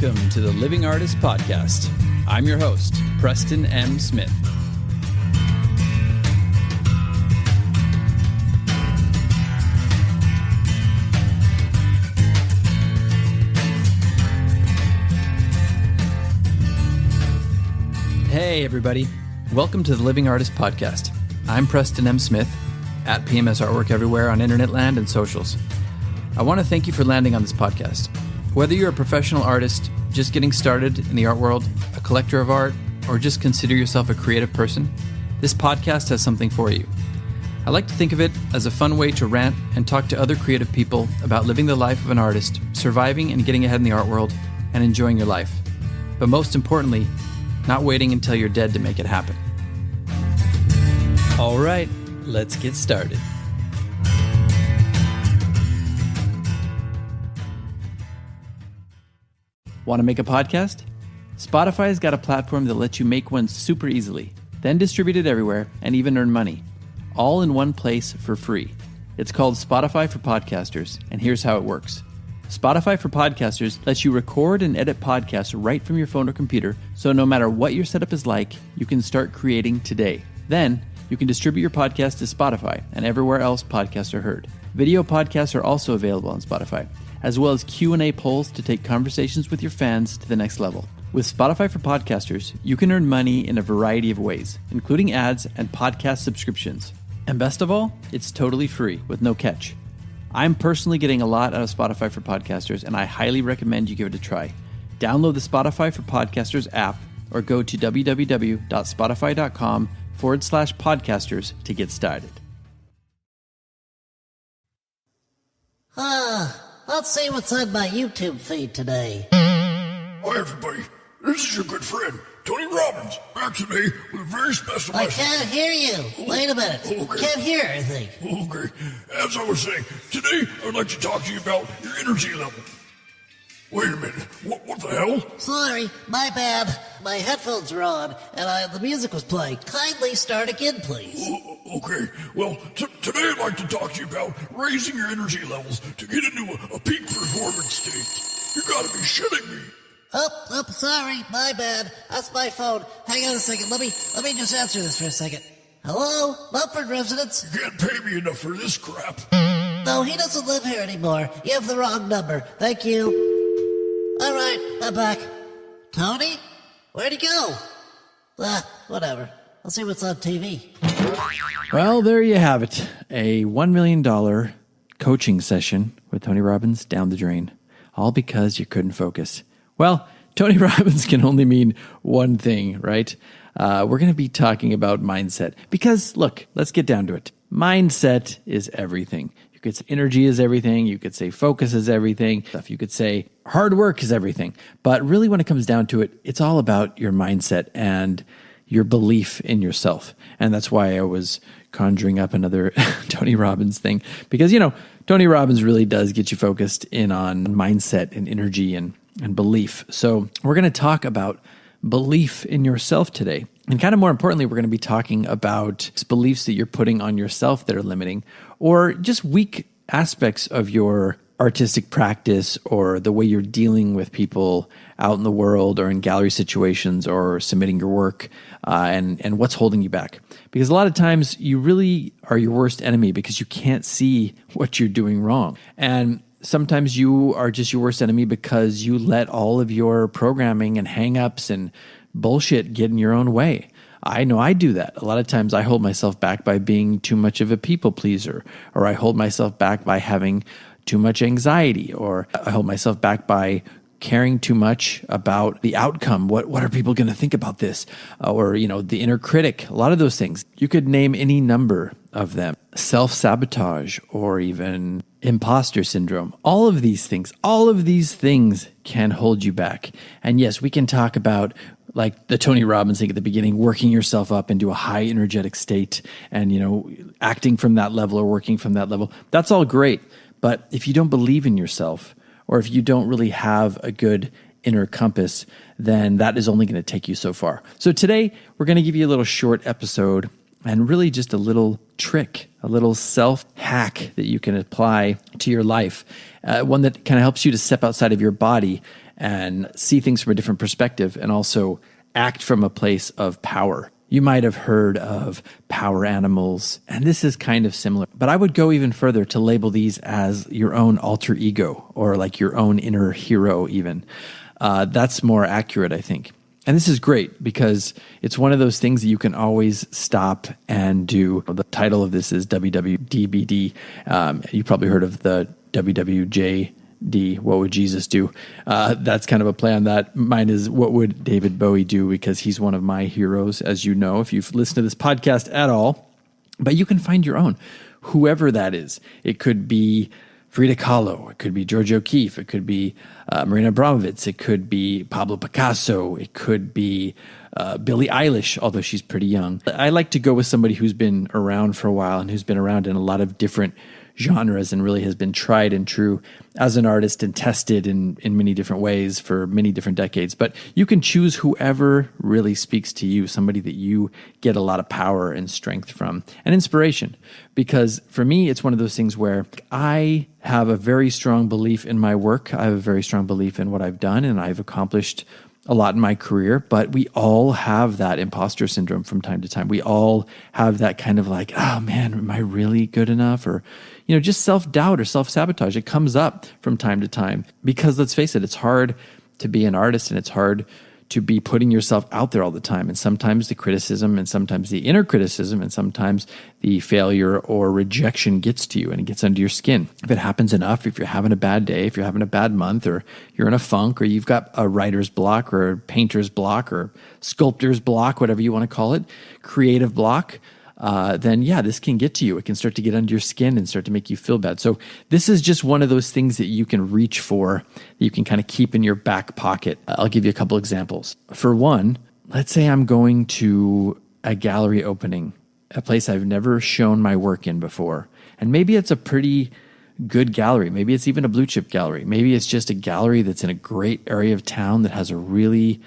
Welcome to the Living Artist Podcast. I'm your host, Preston M. Smith. Hey, everybody. Welcome to the Living Artist Podcast. I'm Preston M. Smith, at PMS Artwork everywhere on internet land and socials. I want to thank you for landing on this podcast. Whether you're a professional artist, just getting started in the art world, a collector of art, or just consider yourself a creative person, this podcast has something for you. I like to think of it as a fun way to rant and talk to other creative people about living the life of an artist, surviving and getting ahead in the art world, and enjoying your life. But most importantly, not waiting until you're dead to make it happen. All right, let's get started. Want to make a podcast? Spotify's got a platform that lets you make one super easily, then distribute it everywhere and even earn money, all in one place for free. It's called Spotify for Podcasters, and here's how it works. Spotify for Podcasters lets you record and edit podcasts right from your phone or computer, so no matter what your setup is like, you can start creating today. Then, you can distribute your podcast to Spotify and everywhere else podcasts are heard. Video podcasts are also available on Spotify, as well as Q&A polls to take conversations with your fans to the next level. With Spotify for Podcasters, you can earn money in a variety of ways, including ads and podcast subscriptions. And best of all, it's totally free with no catch. I'm personally getting a lot out of Spotify for Podcasters, and I highly recommend you give it a try. Download the Spotify for Podcasters app or go to www.spotify.com/podcasters to get started. Let's see what's on my YouTube feed today. Hi everybody, this is your good friend, Tony Robbins, back today with a very special I message. can't hear you. Wait a minute. Okay. Can't hear anything. Okay, as I was saying, today I would like to talk to you about your energy level. Wait a minute, what the hell? Sorry, my bad. My headphones were on, and the music was playing. Kindly start again, please. Okay, well, today I'd like to talk to you about raising your energy levels to get into a peak performance state. You gotta be shitting me. Oh, sorry, my bad. That's my phone. Hang on a second. Let me just answer this for a second. Hello, Mumford residence? You can't pay me enough for this crap. No, he doesn't live here anymore. You have the wrong number. Thank you. All right, I'm back. Tony? Where'd he go? Whatever. I'll see what's on TV. Well, there you have it. A $1 million coaching session with Tony Robbins down the drain. All because you couldn't focus. Well, Tony Robbins can only mean one thing, right? We're going to be talking about mindset. Because, look, let's get down to it. Mindset is everything. You could say energy is everything. You could say focus is everything. You could say hard work is everything. But really, when it comes down to it, it's all about your mindset and your belief in yourself. And that's why I was conjuring up another Tony Robbins thing. Because, Tony Robbins really does get you focused in on mindset and energy and belief. So we're going to talk about belief in yourself today. And kind of more importantly, we're going to be talking about beliefs that you're putting on yourself that are limiting, or just weak aspects of your artistic practice or the way you're dealing with people out in the world or in gallery situations or submitting your work, and what's holding you back. Because a lot of times you really are your worst enemy because you can't see what you're doing wrong. And sometimes you are just your worst enemy because you let all of your programming and hang-ups and bullshit get in your own way. I know I do that. A lot of times I hold myself back by being too much of a people pleaser, or I hold myself back by having too much anxiety, or I hold myself back by caring too much about the outcome. What are people going to think about this? Or, the inner critic, a lot of those things. You could name any number of them. Self-sabotage or even imposter syndrome. All of these things can hold you back. And yes, we can talk about, like the Tony Robbins thing at the beginning, working yourself up into a high energetic state and, acting from that level or working from that level. That's all great. But if you don't believe in yourself, or if you don't really have a good inner compass, then that is only going to take you so far. So today, we're going to give you a little short episode and really just a little trick, a little self-hack that you can apply to your life, one that kind of helps you to step outside of your body and see things from a different perspective and also act from a place of power. You might have heard of power animals, and this is kind of similar, but I would go even further to label these as your own alter ego or like your own inner hero even. That's more accurate, I think. And this is great because it's one of those things that you can always stop and do. The title of this is Wwdbd. You probably heard of the Wwdbd. What would Jesus do? That's kind of a play on that. Mine is what would David Bowie do, because he's one of my heroes, as you know, if you've listened to this podcast at all. But you can find your own, whoever that is. It could be Frida Kahlo. It could be George O'Keeffe. It could be Marina Abramovitz. It could be Pablo Picasso. It could be Billie Eilish, although she's pretty young. I like to go with somebody who's been around for a while and who's been around in a lot of different genres and really has been tried and true as an artist and tested in many different ways for many different decades. But you can choose whoever really speaks to you, somebody that you get a lot of power and strength from and inspiration. Because for me, it's one of those things where I have a very strong belief in my work. I have a very strong belief in what I've done, and I've accomplished a lot in my career, but we all have that imposter syndrome from time to time. We all have that kind of like, oh man, am I really good enough? Or, just self-doubt or self-sabotage. It comes up from time to time because, let's face it, it's hard to be an artist and it's hard to be putting yourself out there all the time. And sometimes the criticism and sometimes the inner criticism and sometimes the failure or rejection gets to you and it gets under your skin. If it happens enough, if you're having a bad day, if you're having a bad month, or you're in a funk, or you've got a writer's block or a painter's block or sculptor's block, whatever you want to call it, creative block, then yeah, this can get to you. It can start to get under your skin and start to make you feel bad. So this is just one of those things that you can reach for, that you can kind of keep in your back pocket. I'll give you a couple examples. For one, let's say I'm going to a gallery opening, a place I've never shown my work in before. And maybe it's a pretty good gallery. Maybe it's even a blue chip gallery. Maybe it's just a gallery that's in a great area of town that has a really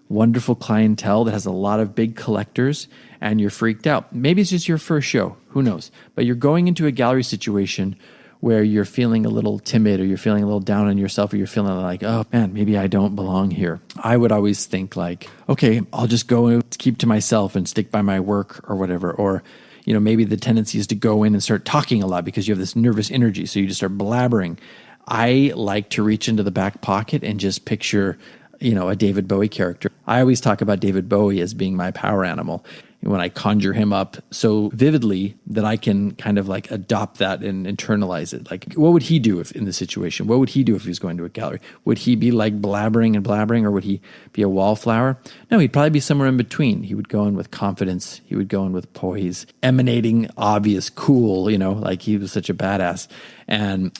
wonderful clientele, that has a lot of big collectors, and you're freaked out. Maybe it's just your first show. Who knows? But you're going into a gallery situation where you're feeling a little timid, or you're feeling a little down on yourself, or you're feeling like, oh man, maybe I don't belong here. I would always think like, okay, I'll just go and keep to myself and stick by my work or whatever. Or, maybe the tendency is to go in and start talking a lot because you have this nervous energy. So you just start blabbering. I like to reach into the back pocket and just picture a David Bowie character. I always talk about David Bowie as being my power animal when I conjure him up so vividly that I can kind of like adopt that and internalize it. Like, what would he do if in this situation? What would he do if he was going to a gallery? Would he be like blabbering, or would he be a wallflower? No, he'd probably be somewhere in between. He would go in with confidence. He would go in with poise, emanating obvious cool, like he was such a badass. And,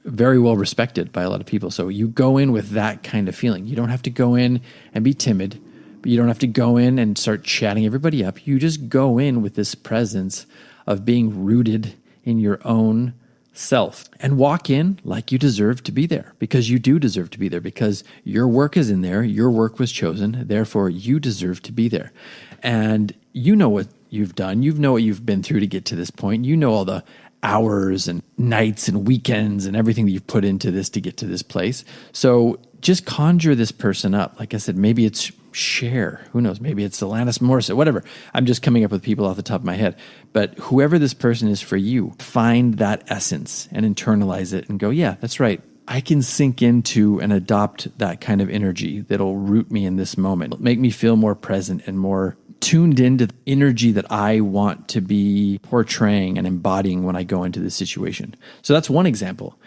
very well respected by a lot of people. So you go in with that kind of feeling. You don't have to go in and be timid, but you don't have to go in and start chatting everybody up. You just go in with this presence of being rooted in your own self and walk in like you deserve to be there, because you do deserve to be there, because your work is in there. Your work was chosen. Therefore, you deserve to be there. And you know what you've done. You know what you've been through to get to this point. You know all the hours and nights and weekends and everything that you've put into this to get to this place. So just conjure this person up. Like I said, maybe it's Cher. Who knows? Maybe it's Alanis Morissette, whatever. I'm just coming up with people off the top of my head. But whoever this person is for you, find that essence and internalize it and go, yeah, that's right. I can sink into and adopt that kind of energy that'll root me in this moment, make me feel more present and more tuned into the energy that I want to be portraying and embodying when I go into this situation. So that's one example.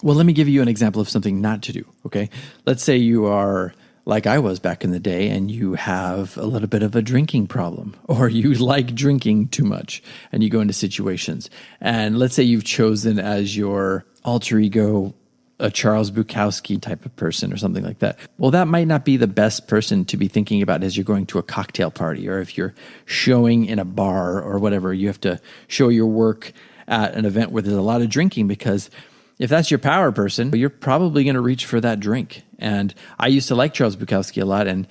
Well, let me give you an example of something not to do, okay? Let's say you are like I was back in the day and you have a little bit of a drinking problem, or you like drinking too much and you go into situations. And let's say you've chosen as your alter ego a Charles Bukowski type of person or something like that. Well, that might not be the best person to be thinking about as you're going to a cocktail party, or if you're showing in a bar or whatever. You have to show your work at an event where there's a lot of drinking, because if that's your power person, you're probably going to reach for that drink. And I used to like Charles Bukowski a lot, and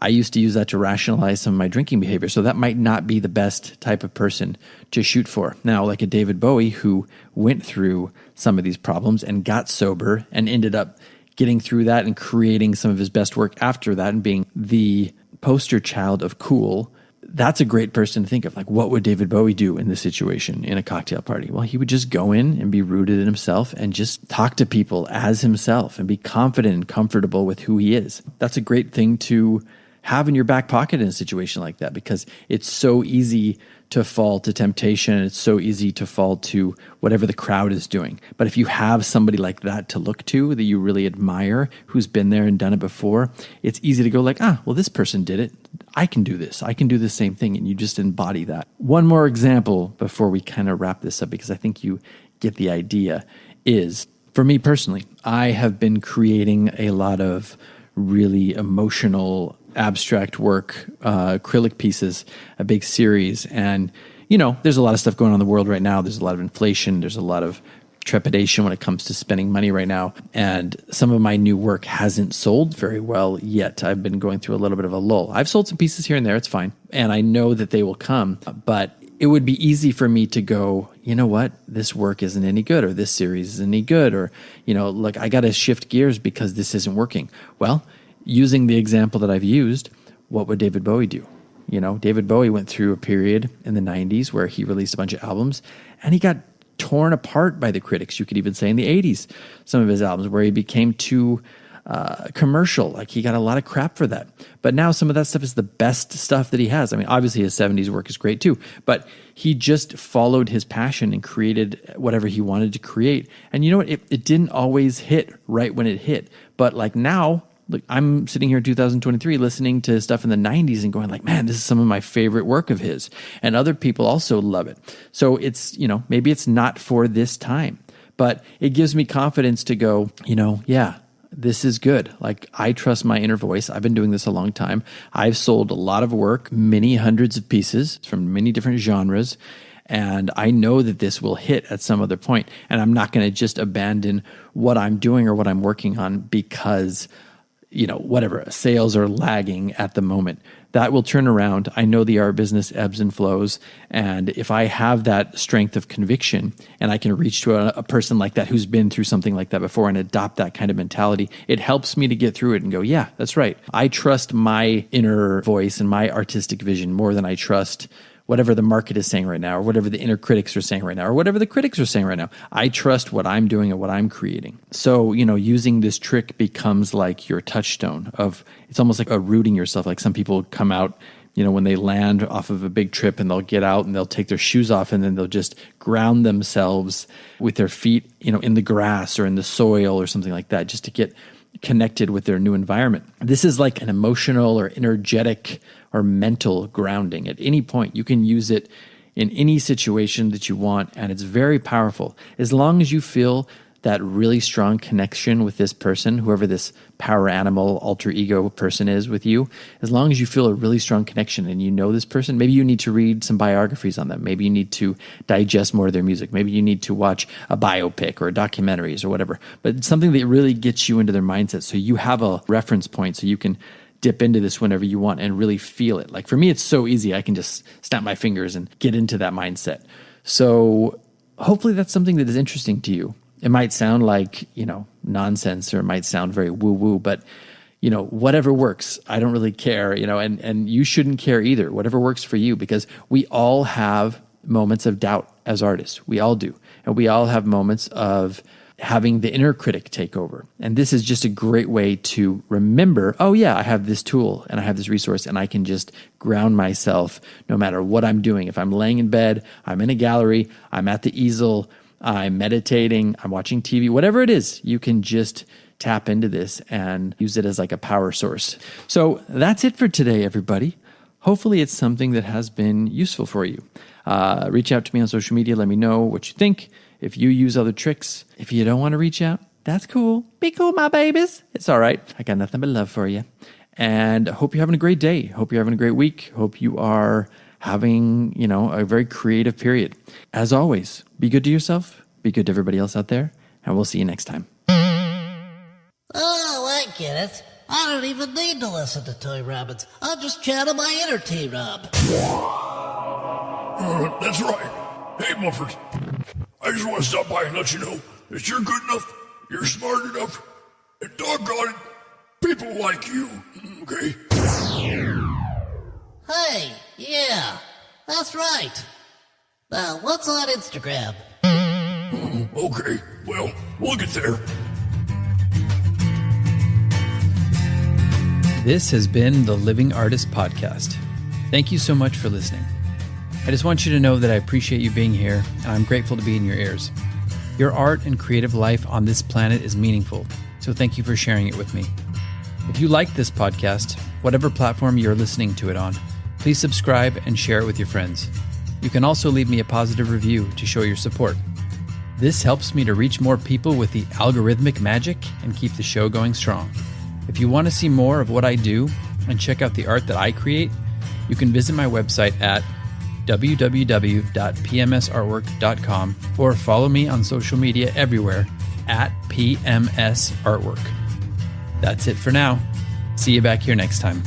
I used to use that to rationalize some of my drinking behavior. So that might not be the best type of person to shoot for. Now, like a David Bowie who went through some of these problems and got sober and ended up getting through that and creating some of his best work after that and being the poster child of cool, that's a great person to think of. Like, what would David Bowie do in this situation in a cocktail party? Well, he would just go in and be rooted in himself and just talk to people as himself and be confident and comfortable with who he is. That's a great thing to have in your back pocket in a situation like that, because it's so easy to fall to temptation. It's so easy to fall to whatever the crowd is doing. But if you have somebody like that to look to that you really admire, who's been there and done it before, it's easy to go like, well, this person did it. I can do this. I can do the same thing. And you just embody that. One more example before we kind of wrap this up, because I think you get the idea, is for me personally, I have been creating a lot of really emotional abstract work, acrylic pieces, a big series. And, there's a lot of stuff going on in the world right now. There's a lot of inflation. There's a lot of trepidation when it comes to spending money right now. And some of my new work hasn't sold very well yet. I've been going through a little bit of a lull. I've sold some pieces here and there. It's fine. And I know that they will come, but it would be easy for me to go, you know what, this work isn't any good, or this series isn't any good, or, look, I got to shift gears because this isn't working. Well, using the example that I've used, what would David Bowie do? David Bowie went through a period in the 90s where he released a bunch of albums and he got torn apart by the critics. You could even say in the 80s, some of his albums where he became too commercial. Like, he got a lot of crap for that. But now some of that stuff is the best stuff that he has. I mean, obviously his 70s work is great too, but he just followed his passion and created whatever he wanted to create. And you know what? It didn't always hit right when it hit. But like now, look, I'm sitting here in 2023 listening to stuff in the 90s and going like, man, this is some of my favorite work of his. And other people also love it. So it's, maybe it's not for this time, but it gives me confidence to go, yeah, this is good. Like, I trust my inner voice. I've been doing this a long time. I've sold a lot of work, many hundreds of pieces from many different genres. And I know that this will hit at some other point. And I'm not going to just abandon what I'm doing or what I'm working on because whatever, sales are lagging at the moment. That will turn around. I know the art business ebbs and flows. And if I have that strength of conviction and I can reach to a person like that who's been through something like that before and adopt that kind of mentality, it helps me to get through it and go, yeah, that's right. I trust my inner voice and my artistic vision more than I trust whatever the market is saying right now, or whatever the inner critics are saying right now, or whatever the critics are saying right now. I trust what I'm doing and what I'm creating. So, using this trick becomes like your touchstone of, it's almost like rooting yourself. Like, some people come out, when they land off of a big trip and they'll get out and they'll take their shoes off and then they'll just ground themselves with their feet, in the grass or in the soil or something like that, just to get connected with their new environment. This is like an emotional or energetic or mental grounding. At any point, you can use it in any situation that you want, and it's very powerful. As long as you feel that really strong connection with this person, whoever this power animal, alter ego person is with you, as long as you feel a really strong connection and you know this person, maybe you need to read some biographies on them. Maybe you need to digest more of their music. Maybe you need to watch a biopic or documentaries or whatever. But it's something that really gets you into their mindset, so you have a reference point so you can dip into this whenever you want and really feel it. Like, for me, it's so easy. I can just snap my fingers and get into that mindset. So hopefully that's something that is interesting to you. It might sound like, nonsense, or it might sound very woo-woo, but, whatever works. I don't really care, and you shouldn't care either. Whatever works for you, because we all have moments of doubt as artists. We all do. And we all have moments of having the inner critic take over. And this is just a great way to remember, oh yeah, I have this tool and I have this resource and I can just ground myself no matter what I'm doing. If I'm laying in bed, I'm in a gallery, I'm at the easel, I'm meditating, I'm watching TV, whatever it is, you can just tap into this and use it as like a power source. So that's it for today, everybody. Hopefully it's something that has been useful for you. Reach out to me on social media. Let me know what you think. If you use other tricks, if you don't want to reach out, that's cool. Be cool, my babies. It's all right. I got nothing but love for you. And I hope you're having a great day. Hope you're having a great week. Hope you are having, a very creative period. As always, be good to yourself. Be good to everybody else out there. And we'll see you next time. Oh, I get it. I don't even need to listen to Tony Robbins. I'll just channel my inner T-Rob. That's right. Hey, Mufford. I just want to stop by and let you know that you're good enough, you're smart enough, And doggone it, people like you, okay? Hey, yeah, that's right. Now, what's on Instagram? Okay, well, we'll get there. This has been the Living Artist Podcast. Thank you so much for listening. I just want you to know that I appreciate you being here, and I'm grateful to be in your ears. Your art and creative life on this planet is meaningful, so thank you for sharing it with me. If you like this podcast, whatever platform you're listening to it on, please subscribe and share it with your friends. You can also leave me a positive review to show your support. This helps me to reach more people with the algorithmic magic and keep the show going strong. If you want to see more of what I do and check out the art that I create, you can visit my website at www.pmsartwork.com or follow me on social media everywhere at PMS Artwork. That's it for now. See you back here next time.